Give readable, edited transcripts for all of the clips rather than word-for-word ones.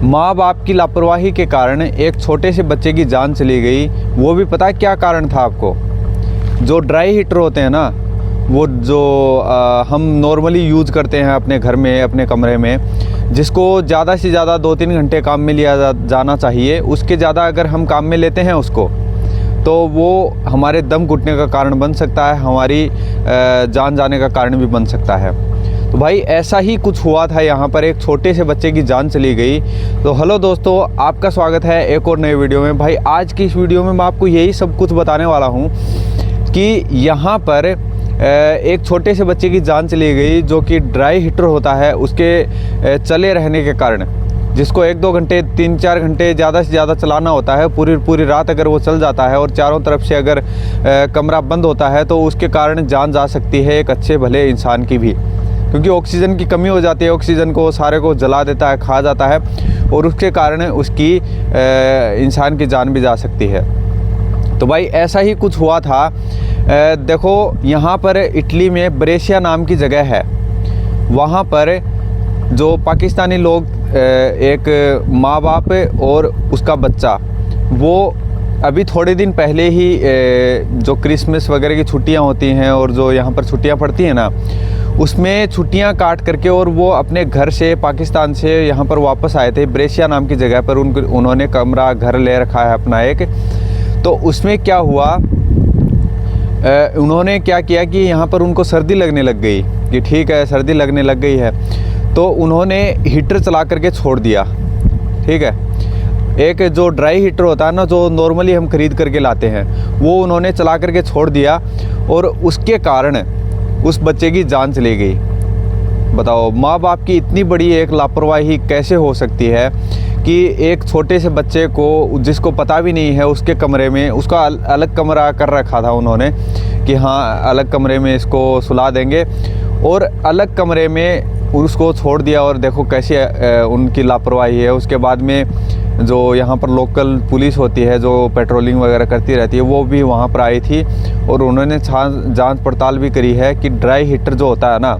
माँ बाप की लापरवाही के कारण एक छोटे से बच्चे की जान चली गई। वो भी पता है क्या कारण था आपको? जो ड्राई हीटर होते हैं ना, वो जो हम नॉर्मली यूज़ करते हैं अपने घर में, अपने कमरे में, जिसको ज़्यादा से ज़्यादा 2-3 घंटे काम में लिया जाना चाहिए, उसके ज़्यादा अगर हम काम में लेते हैं उसको, तो वो हमारे दम घुटने का कारण बन सकता है, हमारी जान जाने का कारण भी बन सकता है। तो भाई ऐसा ही कुछ हुआ था यहाँ पर, एक छोटे से बच्चे की जान चली गई। तो हेलो दोस्तों, आपका स्वागत है एक और नए वीडियो में। भाई आज की इस वीडियो में मैं आपको यही सब कुछ बताने वाला हूँ कि यहाँ पर एक छोटे से बच्चे की जान चली गई, जो कि ड्राई हीटर होता है उसके चले रहने के कारण, जिसको 1-2 घंटे 3-4 घंटे ज़्यादा से ज़्यादा चलाना होता है। पूरी रात अगर वो चल जाता है और चारों तरफ से अगर कमरा बंद होता है, तो उसके कारण जान जा सकती है एक अच्छे भले इंसान की भी, क्योंकि ऑक्सीजन की कमी हो जाती है। ऑक्सीजन को सारे को जला देता है, खा जाता है, और उसके कारण उसकी इंसान की जान भी जा सकती है। तो भाई ऐसा ही कुछ हुआ था। देखो यहाँ पर इटली में ब्रेशिया नाम की जगह है, वहाँ पर जो पाकिस्तानी लोग, एक माँ बाप और उसका बच्चा, वो अभी थोड़े दिन पहले ही जो क्रिसमस वगैरह की छुट्टियाँ होती हैं और जो यहाँ पर छुट्टियाँ पड़ती हैं ना, उसमें छुट्टियां काट करके और वो अपने घर से, पाकिस्तान से यहाँ पर वापस आए थे। ब्रेशिया नाम की जगह पर उन्होंने कमरा, घर ले रखा है अपना एक। तो उसमें क्या हुआ, उन्होंने क्या किया कि यहाँ पर उनको सर्दी लगने लग गई, कि ठीक है सर्दी लगने लग गई है, तो उन्होंने हीटर चला करके छोड़ दिया। ठीक है, एक जो ड्राई हीटर होता है ना, जो नॉर्मली हम ख़रीद करके लाते हैं, वो उन्होंने चला करके छोड़ दिया, और उसके कारण उस बच्चे की जान चली गई। बताओ, माँ बाप की इतनी बड़ी एक लापरवाही कैसे हो सकती है कि एक छोटे से बच्चे को, जिसको पता भी नहीं है, उसके कमरे में, उसका अलग कमरा कर रखा था उन्होंने कि हाँ अलग कमरे में इसको सुला देंगे, और अलग कमरे में उसको छोड़ दिया। और देखो कैसी उनकी लापरवाही है। उसके बाद में जो यहाँ पर लोकल पुलिस होती है, जो पेट्रोलिंग वगैरह करती रहती है, वो भी वहाँ पर आई थी, और उन्होंने जांच पड़ताल भी करी है कि ड्राई हीटर जो होता है ना,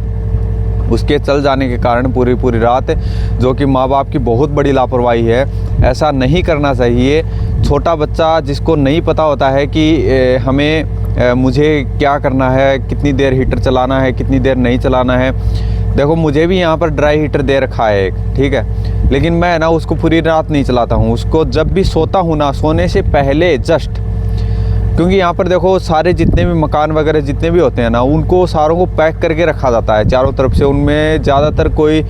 उसके चल जाने के कारण पूरी रात, जो कि माँ बाप की बहुत बड़ी लापरवाही है। ऐसा नहीं करना चाहिए। छोटा बच्चा जिसको नहीं पता होता है कि मुझे क्या करना है, कितनी देर हीटर चलाना है, कितनी देर नहीं चलाना है। देखो मुझे भी यहाँ पर ड्राई हीटर दे रखा है एक, ठीक है, लेकिन मैं ना उसको पूरी रात नहीं चलाता हूँ। उसको जब भी सोता हूँ ना, सोने से पहले जस्ट, क्योंकि यहाँ पर देखो सारे जितने भी मकान वगैरह जितने भी होते हैं ना, उनको सारों को पैक करके रखा जाता है चारों तरफ से। उनमें ज़्यादातर कोई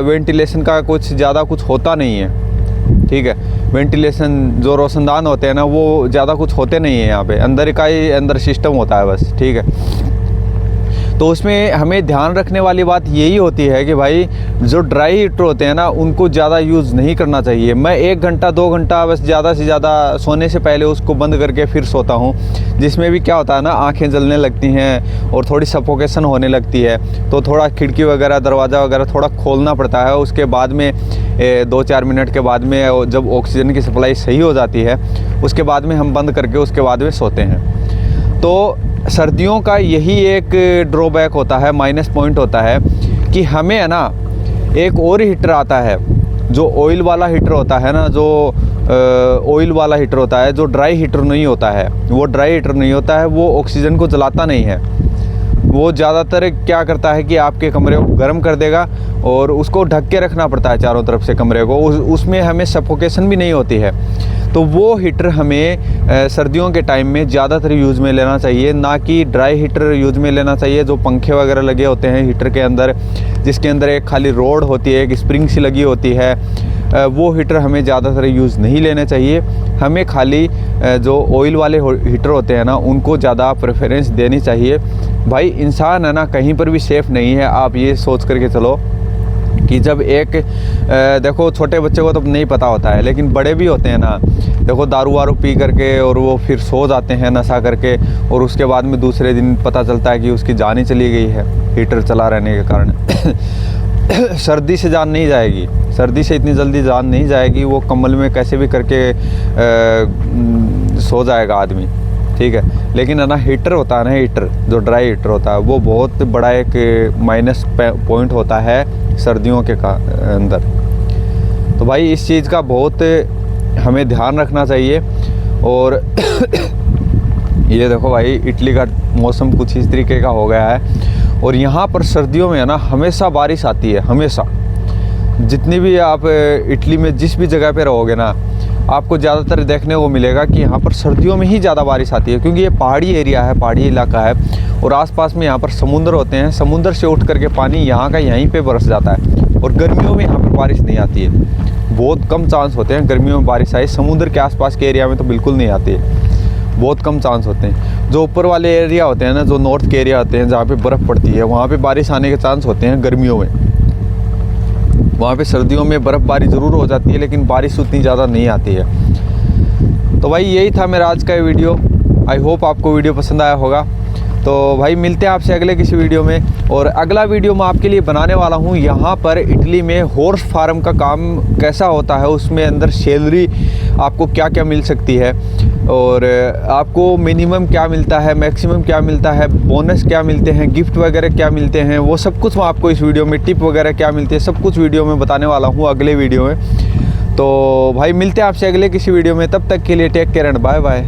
वेंटिलेशन का कुछ ज़्यादा कुछ होता नहीं है। ठीक है, वेंटिलेशन जो रोशनदान होते हैं ना, वो ज़्यादा कुछ होते नहीं है यहाँ पे, अंदर का ही अंदर सिस्टम होता है बस। ठीक है, तो उसमें हमें ध्यान रखने वाली बात यही होती है कि भाई जो ड्राई हीटर होते हैं ना, उनको ज़्यादा यूज़ नहीं करना चाहिए। मैं 1 घंटा 2 घंटा बस ज़्यादा से ज़्यादा सोने से पहले उसको बंद करके फिर सोता हूँ, जिसमें भी क्या होता है ना, आंखें जलने लगती हैं और थोड़ी सफोकेशन होने लगती है। तो थोड़ा खिड़की वगैरह, दरवाज़ा वगैरह थोड़ा खोलना पड़ता है। उसके बाद में 2-4 मिनट के बाद में जब ऑक्सीजन की सप्लाई सही हो जाती है, उसके बाद में हम बंद करके उसके बाद में सोते हैं। तो सर्दियों का यही एक ड्रॉबैक होता है, माइनस पॉइंट होता है कि हमें है ना, एक और हीटर आता है जो ऑयल वाला हीटर होता है ना, जो ऑयल वाला हीटर होता है, जो ड्राई हीटर नहीं होता है। वो ड्राई हीटर नहीं होता है, वो ऑक्सीजन को जलाता नहीं है। वो ज़्यादातर क्या करता है कि आपके कमरे को गर्म कर देगा, और उसको ढक के रखना पड़ता है चारों तरफ से कमरे को। उसमें हमें सफोकेशन भी नहीं होती है। तो वो हीटर हमें सर्दियों के टाइम में ज़्यादातर यूज़ में लेना चाहिए, ना कि ड्राई हीटर यूज़ में लेना चाहिए। जो पंखे वगैरह लगे होते हैं हीटर के अंदर, जिसके अंदर एक खाली रोड होती है, एक स्प्रिंग सी लगी होती है, वो हीटर हमें ज़्यादातर यूज़ नहीं लेने चाहिए। हमें खाली जो ऑयल वाले हीटर होते हैं ना, उनको ज़्यादा प्रेफरेंस देनी चाहिए। भाई इंसान है ना, कहीं पर भी सेफ़ नहीं है। आप ये सोच करके चलो कि जब एक देखो छोटे बच्चे को तो नहीं पता होता है, लेकिन बड़े भी होते हैं ना, देखो दारू वारू पी करके और वो फिर सो जाते हैं नशा करके, और उसके बाद में दूसरे दिन पता चलता है कि उसकी जान ही चली गई है हीटर चला रहने के कारण। सर्दी से जान नहीं जाएगी, सर्दी से इतनी जल्दी जान नहीं जाएगी। वो कंबल में कैसे भी करके सो जाएगा आदमी, ठीक है। लेकिन है ना, हीटर होता है ना, हीटर जो ड्राई हीटर होता है, वो बहुत बड़ा एक माइनस पॉइंट होता है सर्दियों के अंदर। तो भाई इस चीज़ का बहुत हमें ध्यान रखना चाहिए। और ये देखो भाई इटली का मौसम कुछ इस तरीके का हो गया है। और यहाँ पर सर्दियों में है ना हमेशा बारिश आती है, हमेशा। जितनी भी आप इटली में जिस भी जगह पे रहोगे ना, आपको ज़्यादातर देखने को मिलेगा कि यहाँ पर सर्दियों में ही ज़्यादा बारिश आती है, क्योंकि ये पहाड़ी एरिया है, पहाड़ी इलाका है और आसपास में यहाँ पर समुद्र होते हैं। समुद्र से उठ करके पानी यहाँ का यहीं पे बरस जाता है। और गर्मियों में यहाँ पर बारिश नहीं आती है, बहुत कम चांस होते हैं गर्मियों में बारिश आए। समुद्र के आसपास के एरिया में तो बिल्कुल नहीं आती है, बहुत कम चांस होते हैं। जो ऊपर वाले एरिया होते हैं ना, जो नॉर्थ के एरिया होते हैं जहाँ पे बर्फ़ पड़ती है, वहाँ पे बारिश आने के चांस होते हैं गर्मियों में। वहाँ पे सर्दियों में बर्फ़बारी ज़रूर हो जाती है, लेकिन बारिश उतनी ज़्यादा नहीं आती है। तो भाई यही था मेरा आज का वीडियो। आई होप आपको वीडियो पसंद आया होगा। तो भाई मिलते हैं आपसे अगले किसी वीडियो में। और अगला वीडियो मैं आपके लिए बनाने वाला हूँ यहाँ पर इटली में हॉर्स फार्म का काम कैसा होता है, उसमें अंदर सैलरी आपको क्या क्या मिल सकती है, और आपको मिनिमम क्या मिलता है, मैक्सिमम क्या मिलता है, बोनस क्या मिलते हैं, गिफ्ट वगैरह क्या मिलते हैं, वो सब कुछ मैं आपको इस वीडियो में, टिप वगैरह क्या मिलती है, सब कुछ वीडियो में बताने वाला हूँ अगले वीडियो में। तो भाई मिलते हैं आपसे अगले किसी वीडियो में। तब तक के लिए take care and bye bye.